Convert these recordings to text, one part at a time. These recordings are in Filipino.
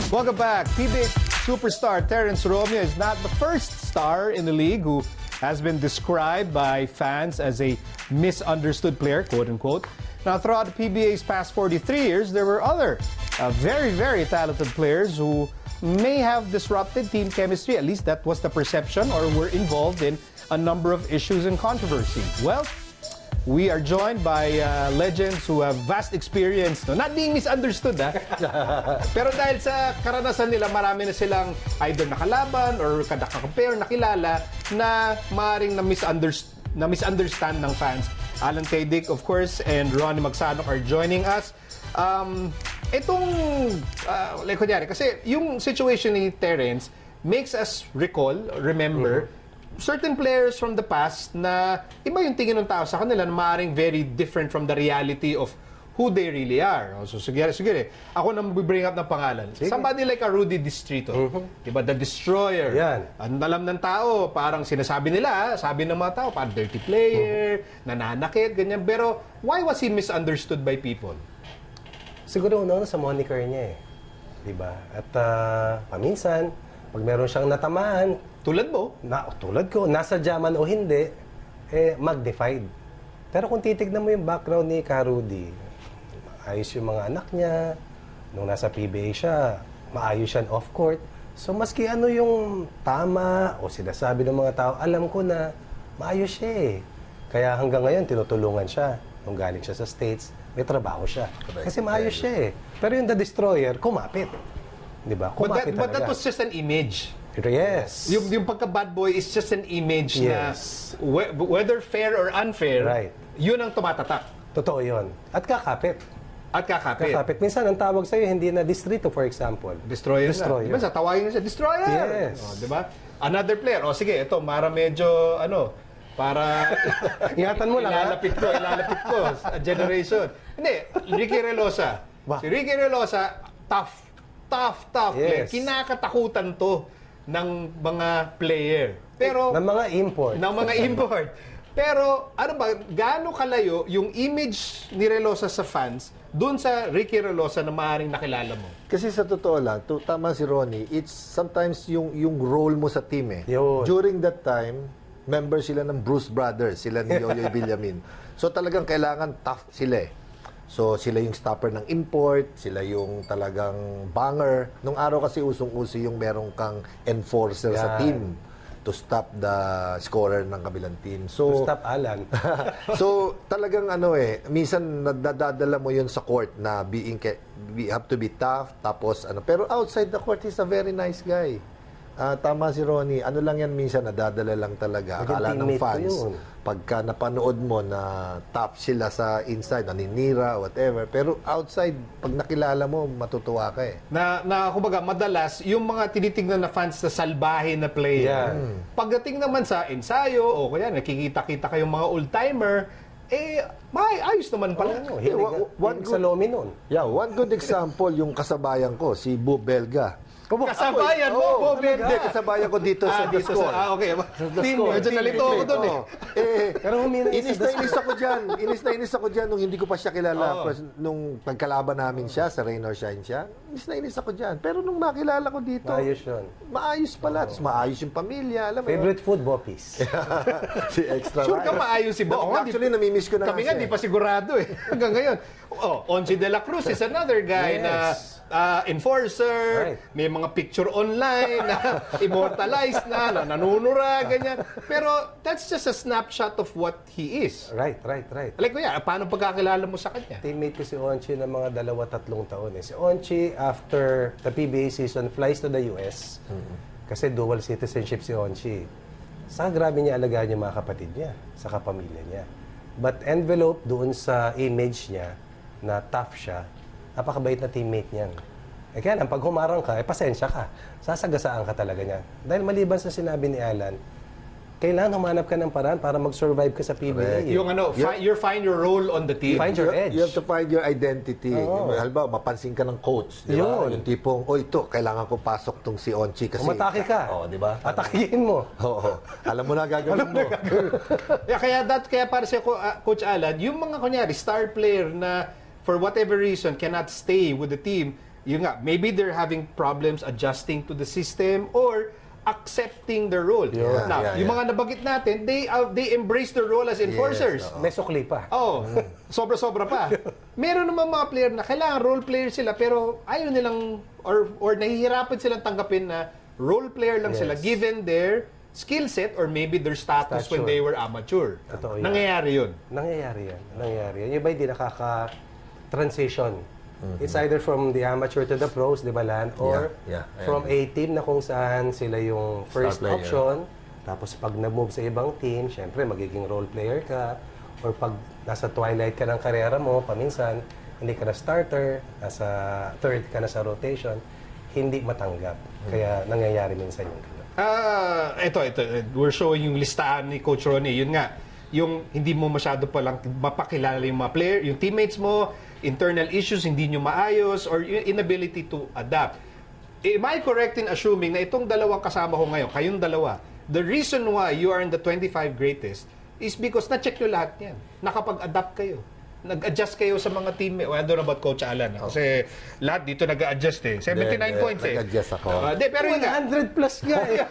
Welcome back. PBA superstar Terrence Romeo is not the first star in the league who has been described by fans as a misunderstood player, quote-unquote. Now, throughout the PBA's past 43 years, there were other very, very talented players who may have disrupted team chemistry. At least that was the perception, or were involved in a number of issues and controversy. Well, we are joined by legends who have vast experience, no? Not being misunderstood, ha? Pero dahil sa karanasan nila, marami na silang either nakalaban or nakaka-compare, nakilala, na maaaring na-misunderstand ng fans. Alan Taydick, of course, and Ronnie Magsanok are joining us. Like kunyari, kasi yung situation ni Terrence makes us remember, certain players from the past na iba yung tingin ng tao sa kanila na maaaring very different from the reality of who they really are. So, sige, ako na bring up ng pangalan. Sige. Somebody like a Rudy Distrito. Diba? The Destroyer. Yan. Ang alam ng tao, parang sinasabi nila, sabi ng mga tao, parang dirty player, nananakit, ganyan. Pero, why was he misunderstood by people? Siguro una sa moniker niya eh. Diba? At paminsan, pag meron siyang natamaan, tulad mo? Tulad ko, nasa jaman o hindi, magnified. Pero kung titignan mo yung background ni Rudy, ayos yung mga anak niya, nung nasa PBA siya, maayos siya off-court. So maski ano yung tama o sinasabi ng mga tao, alam ko na maayos siya eh. Kaya hanggang ngayon, tinutulungan siya. Nung galing siya sa States, may trabaho siya. Kasi maayos siya eh. Pero yung The Destroyer, kumapit. Diba? Kumapit but that was just an image. Yes. Yung pagka-bad boy is just an image na whether fair or unfair, yun ang tumatatak. Totoo yun. At kakapit. Minsan ang tawag sa'yo, hindi na Distrito, for example. Destroyer. Diba sa tawagin siya, Destroyer! Yes. Diba? Another player. Sige, ito, medyo, para ingatan mo lang, ilalapit ko a generation. Hindi, Ricky Relosa. Si Ricky Relosa, tough player. Kinakatakutan to ng mga player. Pero ng mga import. Pero ano ba, gaano kalayo yung image ni Relosa sa fans doon sa Ricky Relosa na maaaring nakilala mo? Kasi sa totoo lang, tama si Ronnie, it's sometimes yung role mo sa team eh. Yun. During that time, member sila ng Bruce Brothers, sila ni Yoyoy Villamin. So talagang kailangan tough sila eh. So sila yung stopper ng import, sila yung talagang banger. Nung araw kasi usong-uso yung merong kang enforcer sa team to stop the scorer ng kabilang team. So to stop Alan. So talagang minsan nadadala mo yun sa court na we have to be tough, tapos pero outside the court he's a very nice guy. Tama si Ronnie. Ano lang yan minsan, nadadala lang talaga. Akala ng fans, pagka napanood mo na top sila sa inside, naninira, whatever. Pero outside, pag nakilala mo, matutuwa ka eh. Kumbaga, madalas, yung mga tinitignan na fans sa salbahe na player, pagdating naman sa ensayo, o kaya nakikita-kita kayong mga old-timer, ayos naman pala. Sa lomi nun. Yeah, one good example, yung kasabayan ko, si Bu Belga. Kasabayan mo, Hindi, kasabayan ko dito sa Discord. Okay. Medyo nalito ako doon eh. Pero inis na inis ako dyan nung hindi ko pa siya kilala. Nung pagkalaban namin siya, sa Rain or Shine siya, inis ako dyan. Pero nung nakilala ko dito, maayos yun. Maayos pala. Maayos yung pamilya. Alam mo favorite food, Bopis. Si Extra. Sure ka maayos si Bo. Actually, namimiss ko na kami nga, di pa sigurado eh. Hanggang ngayon. Onsi de la Cruz is another guy na enforcer, may mga picture online na immortalized na nanunura, ganyan. Pero that's just a snapshot of what he is. Right. Like, paano pagkakilala mo sa kanya? Teammate ko si Onchi ng mga 2-3 taon eh. Si Onchi, after the PBA season, flies to the US. Kasi dual citizenship si Onchi. Saka grabe niya alagaan yung mga kapatid niya, sa kapamilya niya. But envelope doon sa image niya na tough siya, napakabait na teammate niyan. Kaya lang, pag humarang ka, pasensya ka. Sasagasaan ka talaga niya. Dahil maliban sa sinabi ni Alan, kailangan humanap ka ng paraan para mag-survive ka sa PBA. Yung find your role on the team. Find your edge. You have to find your identity. Halimbawa, mapansin ka ng coach. Di ba? Yung tipong, ito, kailangan ko pasok tong si Onchi kasi... Umatake ka. Di ba? Atakihin mo. Alam mo na gagawin mo. Kaya para si Coach Alan, yung mga kunyari, star player na for whatever reason cannot stay with the team, yun nga, maybe they're having problems adjusting to the system or accepting the role. Now, yung mga nabanggit natin, they embrace the role as enforcers. May sukli pa. Oh, sobra-sobra pa. Meron naman mga player na kailangan role player sila pero ayaw nilang or nahihirapan silang tanggapin na role player lang sila given their skill set or maybe their status when they were amateur. Totoo yan. Nangyayari yun. Nangyayari yan. Yung iba hindi nakaka-transition. It's either from the amateur to the pros, di ba, Lan? Or from a team na kung saan sila yung first option. Tapos pag nag-move sa ibang team, syempre magiging role player ka. Or pag nasa twilight ka ng karera mo, paminsan, hindi ka na starter, nasa third ka na sa rotation, hindi matanggap. Kaya nangyayari minsan yung gano'n. Ito. We're showing yung listahan ni Coach Ronnie. Yun nga, yung hindi mo masyado palang mapakilala yung mga player, yung teammates mo, internal issues, hindi nyo maayos, or yung inability to adapt. Am I correct in assuming na itong dalawang kasama ko ngayon, kayong dalawa, the reason why you are in the 25 greatest is because na-check nyo lahat yan. Nakapag-adapt kayo. Nag-adjust kayo sa mga team. Well, I don't know about Coach Alan. Kasi lahat dito nag-adjust eh. 79 points eh. Nag-adjust ako. Pero yun nga. 100 plus nga eh.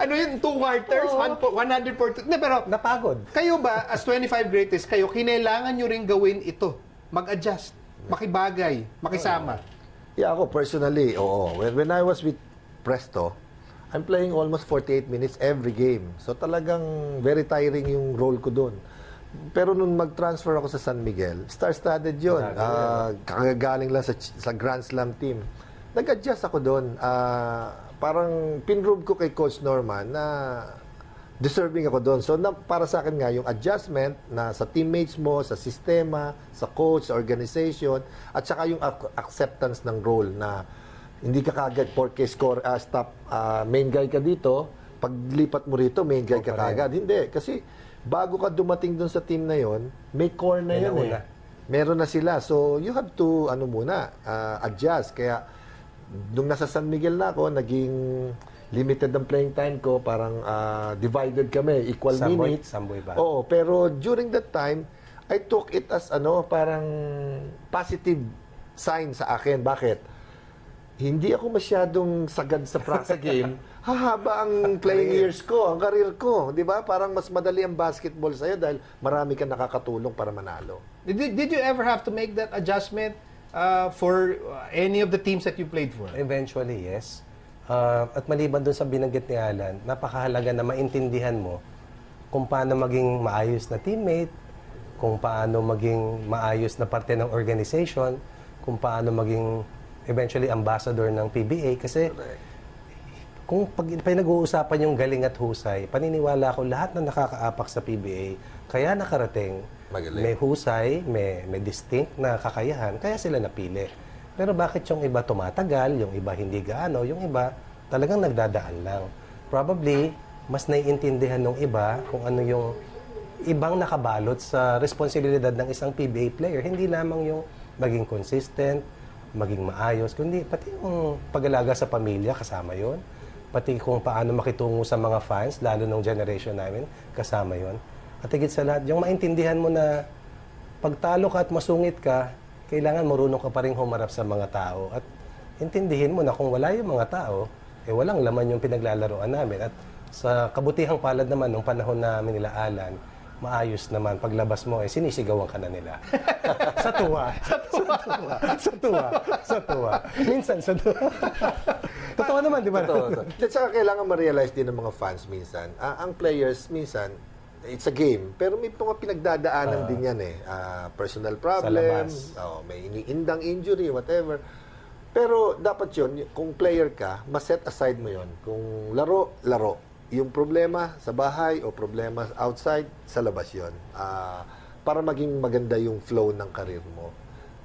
Ano yun? 2 quarters? 140? Pero napagod. Kayo ba, as 25 greatest, kayo, kinailangan nyo rin gawin ito. Mag-adjust. Makibagay. Makisama. Yeah, ako personally, oo. When I was with Presto, I'm playing almost 48 minutes every game. So talagang very tiring yung role ko doon. Pero nung mag-transfer ako sa San Miguel, star-studded yun. Kagagaling lang sa Grand Slam team. Nag-adjust ako doon. Parang pinrove ko kay Coach Norman na deserving ako doon. So para sa akin nga, yung adjustment na sa teammates mo, sa sistema, sa coach, sa organization, at saka yung acceptance ng role na hindi ka kagad porque main guy ka dito, paglipat mo rito, main guy ka kagad. Hindi. Kasi bago ka dumating doon sa team na yon, may core na yun eh. Meron na sila. So, you have to, adjust. Kaya, nung nasa San Miguel na ako, naging limited ang playing time ko. Parang divided kami, equal minutes. Samboy ba? Oo, pero during that time, I took it as, parang positive sign sa akin. Bakit? Hindi ako masyadong sagad sa game. Hahaba ang playing years ko, ang career ko. Di ba? Parang mas madali ang basketball sa'yo dahil marami kang nakakatulong para manalo. Did you ever have to make that adjustment for any of the teams that you played for? Eventually, yes. At maliban doon sa binanggit ni Alan, napakahalaga na maintindihan mo kung paano maging maayos na teammate, kung paano maging maayos na parte ng organization, kung paano maging eventually ambassador ng PBA. Kasi kung pag nag-uusapan yung galing at husay, paniniwala ko lahat na nakakaapak sa PBA, kaya nakarating, magaling. May husay, may distinct na kakayahan, kaya sila napili. Pero bakit yung iba tumatagal, yung iba hindi gaano, yung iba talagang nagdadaan lang. Probably, mas naiintindihan ng iba kung ano yung ibang nakabalot sa responsibilidad ng isang PBA player. Hindi lamang yung maging consistent, maging maayos, kundi pati yung pag-alaga sa pamilya, kasama yon. Pati kung paano makitungo sa mga fans, lalo nung generation namin, kasama yon. At higit sa lahat, yung maintindihan mo na pagtalo ka at masungit ka, kailangan marunong ka pa rin humarap sa mga tao. At intindihin mo na kung wala yung mga tao, walang laman yung pinaglalaroan namin. At sa kabutihang palad naman, nung panahon namin nila Alan, maayos naman. Paglabas mo, sinisigawan ka na nila. Sa tuwa. Minsan sa tuwa. Totoo naman, di ba? Totoo. At saka kailangan ma-realize din ng mga fans minsan. Ang players minsan, it's a game. Pero may mga pinagdadaanan din yan eh. Personal problems, may iniindang injury, whatever. Pero dapat yun, kung player ka, ma-set aside mo yun. Kung laro. Yung problema sa bahay o problema outside, sa labas yun. Para maging maganda yung flow ng karir mo.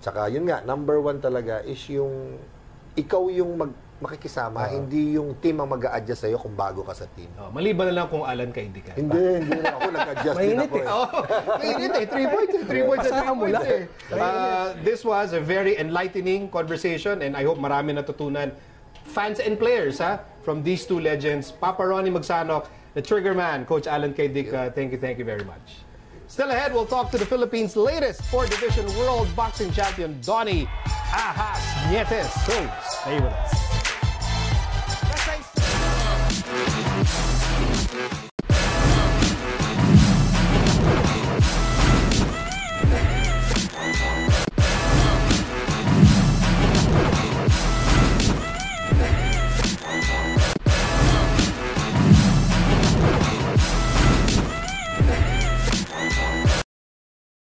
Tsaka yun nga, number 1 talaga is yung ikaw yung makikisama, hindi yung team ang mag-a-adjust sa'yo kung bago ka sa team. Maliban na lang kung Alan ka, hindi ka. Hindi na ako nag-adjust din ako eh. Mainit eh. 3 points. This was a very enlightening conversation and I hope marami natutunan fans and players from these two legends, Papa Ronnie Magsanok, the Trigger Man, Coach Alan K. Dick. Thank you very much. Still ahead, we'll talk to the Philippines' latest 4th Division World Boxing Champion, Donnie Ahas Nietes. So, stay with us.